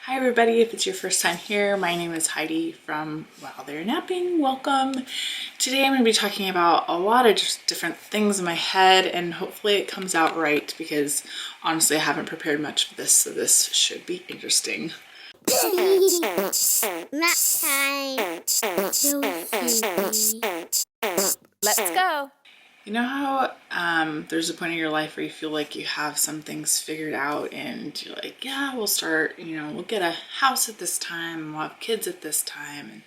Hi everybody, if it's your first time here, my name is Heidi from While They're Napping. Welcome. Today I'm going to be talking about a lot of just different things in my head, and hopefully it comes out right because honestly I haven't prepared much for this, so this should be interesting. Let's go. You know how there's a point in your life where you feel like you have some things figured out and you're like, yeah, we'll start, we'll get a house at this time, we'll have kids at this time, and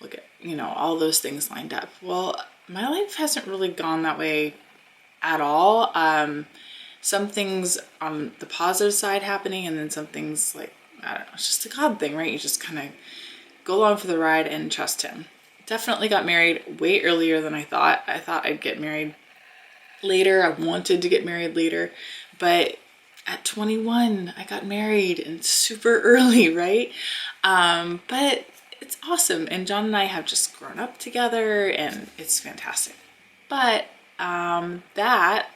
we'll get, all those things lined up. Well, my life hasn't really gone that way at all. Some things on the positive side happening, and then some things like, I don't know, it's just a God thing, right? You just kind of go along for the ride and trust him. Definitely got married way earlier than I thought. I thought I'd get married later. I wanted to get married later, but at 21 I got married, and super early, right? But it's awesome, and John and I have just grown up together and it's fantastic. But that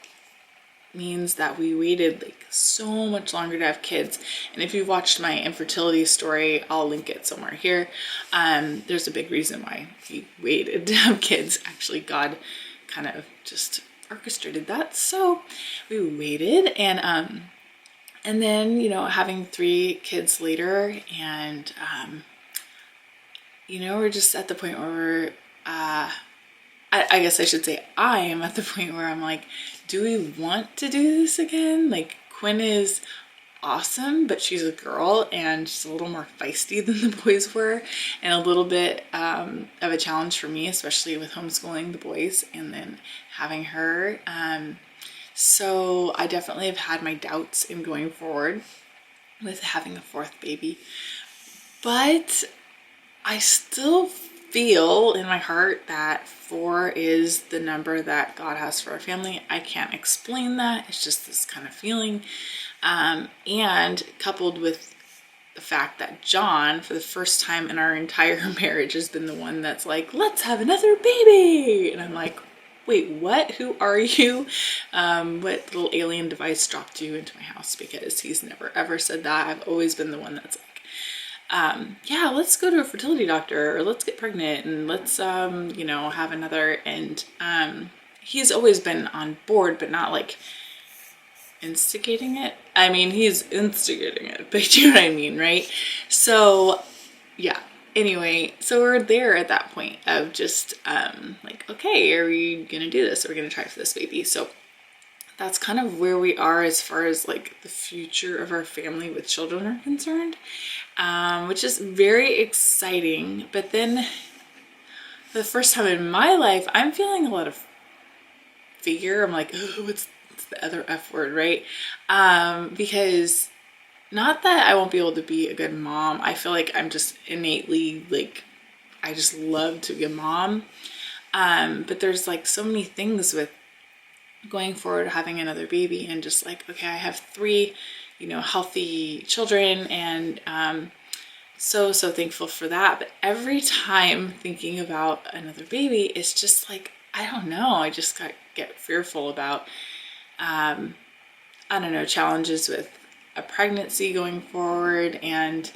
means that we waited like so much longer to have kids. And if you've watched my infertility story, I'll link it somewhere here. There's a big reason why we waited to have kids. Actually, God kind of just orchestrated that. So we waited, and then, having 3 kids later, and we're just at the point where we're I guess I should say I am at the point where I'm like, do we want to do this again? Like, Quinn is awesome, but she's a girl and she's a little more feisty than the boys were, and a little bit of a challenge for me, especially with homeschooling the boys and then having her. So I definitely have had my doubts in going forward with having a 4th baby, but I still feel in my heart that 4 is the number that God has for our family. I can't explain that. It's just this kind of feeling. And coupled with the fact that John, for the first time in our entire marriage, has been the one that's like, let's have another baby. And I'm like, wait, what? Who are you? What little alien device dropped you into my house? Because he's never ever said that. I've always been the one that's like, yeah, let's go to a fertility doctor, or let's get pregnant, and let's, have another. And he's always been on board, but not like instigating it. I mean, he's instigating it, but you know what I mean, right? So yeah, anyway, so we're there at that point of just like, okay, are we gonna do this? Are we gonna try for this baby? So that's kind of where we are as far as like the future of our family with children are concerned, which is very exciting. But then for the first time in my life, I'm feeling a lot of fear. I'm like, oh, what's the other F word, right? Because not that I won't be able to be a good mom. I feel like I'm just innately, like, I just love to be a mom. But there's like so many things with going forward, having another baby, and just like, okay, I have 3, healthy children, and so thankful for that. But every time thinking about another baby, it's just like, I don't know, I just get fearful about I don't know, challenges with a pregnancy going forward. And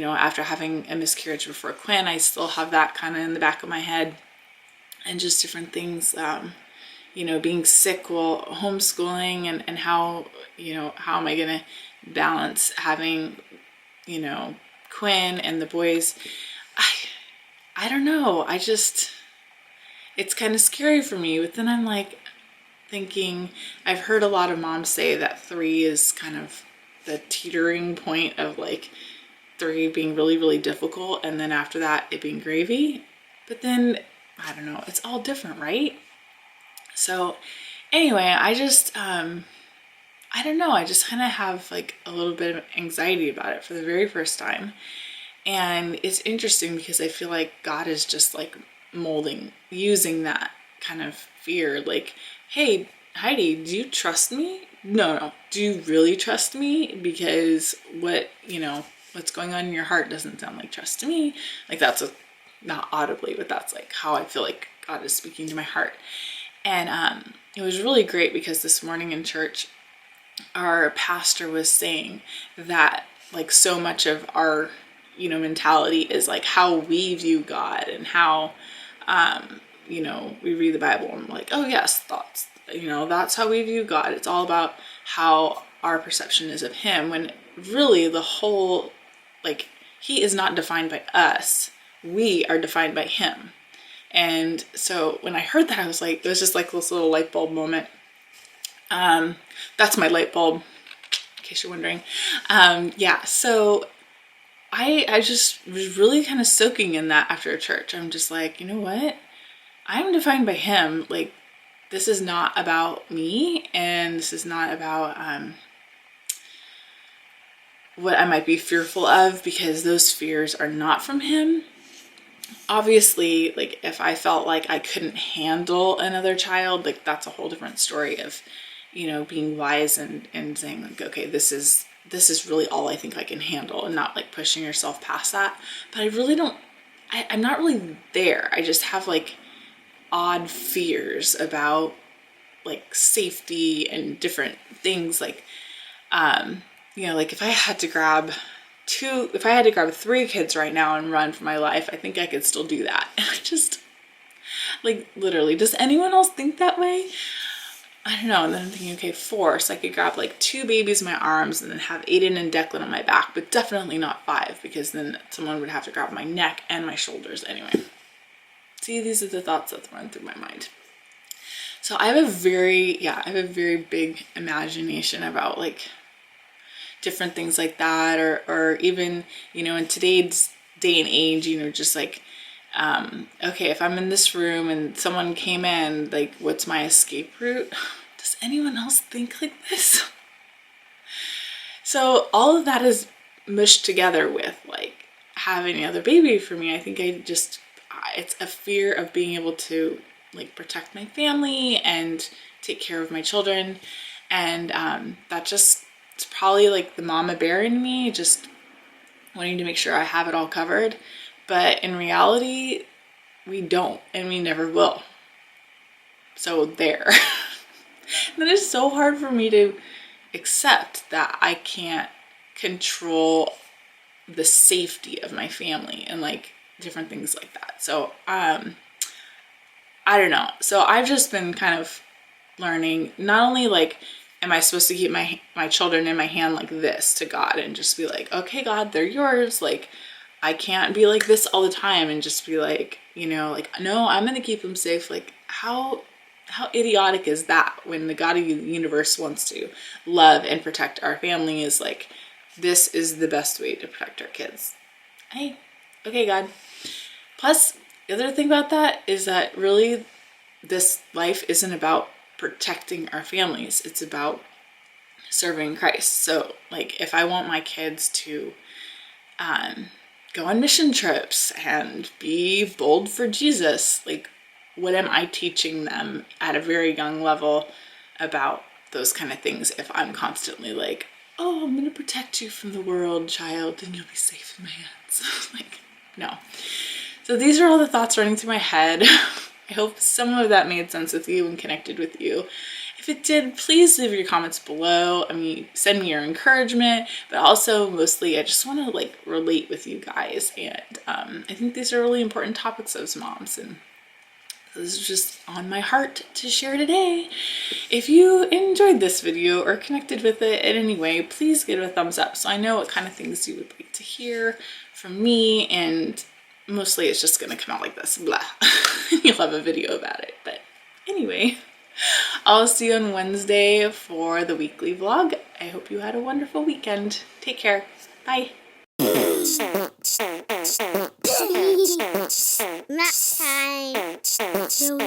after having a miscarriage before Quinn, I still have that kind of in the back of my head, and just different things, being sick while homeschooling, and how am I gonna balance having Quinn and the boys. I don't know, it's kind of scary for me. But then I'm like thinking, I've heard a lot of moms say that 3 is kind of the teetering point of like 3 being really, really difficult, and then after that it being gravy. But then I don't know, it's all different, right? So anyway, I just I don't know, I just kind of have like a little bit of anxiety about it for the very first time. And it's interesting because I feel like God is just like using that kind of fear, like, hey, Heidi, do you trust me? No, do you really trust me? Because what's going on in your heart doesn't sound like trust to me. Like, that's not audibly, but that's like how I feel like God is speaking to my heart. And it was really great because this morning in church, our pastor was saying that like so much of our, you know, mentality is like how we view God and how, you know, we read the Bible and we're like, oh yes, thoughts, you know, that's how we view God. It's all about how our perception is of him, when really the whole, like, he is not defined by us. We are defined by him. And so when I heard that, I was like, it was just like this little light bulb moment. That's my light bulb, in case you're wondering. Yeah, so I just was really kind of soaking in that after church. I'm just like, you know what? I'm defined by him. Like, this is not about me, and this is not about what I might be fearful of, because those fears are not from him. Obviously, like, if I felt like I couldn't handle another child, like, that's a whole different story of, you know, being wise and saying like, okay, this is really all I think I can handle, and not like pushing yourself past that. But I really don't, I'm not really there. I just have like odd fears about like safety and different things. Like, you know, like if I had to grab 3 kids right now and run for my life, I think I could still do that. And I just, like, literally, does anyone else think that way? I don't know. And then I'm thinking, okay, 4, so I could grab like 2 babies in my arms and then have Aiden and Declan on my back, but definitely not 5, because then someone would have to grab my neck and my shoulders anyway. See, these are the thoughts that run through my mind. So I have a very big imagination about like different things like that, or even, you know, in today's day and age, you know, just like, okay, if I'm in this room and someone came in, like, what's my escape route? Does anyone else think like this? So all of that is mushed together with like having another baby for me. I think it's a fear of being able to like protect my family and take care of my children. And that just, it's probably like the mama bear in me, just wanting to make sure I have it all covered. But in reality, we don't, and we never will. So there. That is so hard for me to accept, that I can't control the safety of my family and like different things like that. So I don't know. So I've just been kind of learning, not only like, am I supposed to keep my children in my hand like this to God and just be like, okay, God, they're yours. Like, I can't be like this all the time and just be like, you know, like, no, I'm going to keep them safe. Like, how idiotic is that, when the God of the universe wants to love and protect our family? Is like, this is the best way to protect our kids. Hey, okay, God. Plus, the other thing about that is that really this life isn't about protecting our families. It's about serving Christ. So like, if I want my kids to go on mission trips and be bold for Jesus, like, what am I teaching them at a very young level about those kind of things if I'm constantly like, oh, I'm gonna protect you from the world, child, and you'll be safe in my hands? Like, no. So these are all the thoughts running through my head. I hope some of that made sense with you and connected with you. If it did, please leave your comments below. I mean, send me your encouragement, but also mostly I just want to like relate with you guys. And I think these are really important topics as moms, and this is just on my heart to share today. If you enjoyed this video or connected with it in any way, please give it a thumbs up so I know what kind of things you would like to hear from me. And mostly it's just gonna come out like this, blah. You'll have a video about it. But anyway, I'll see you on Wednesday for the weekly vlog. I hope you had a wonderful weekend. Take care. Bye. Nap time.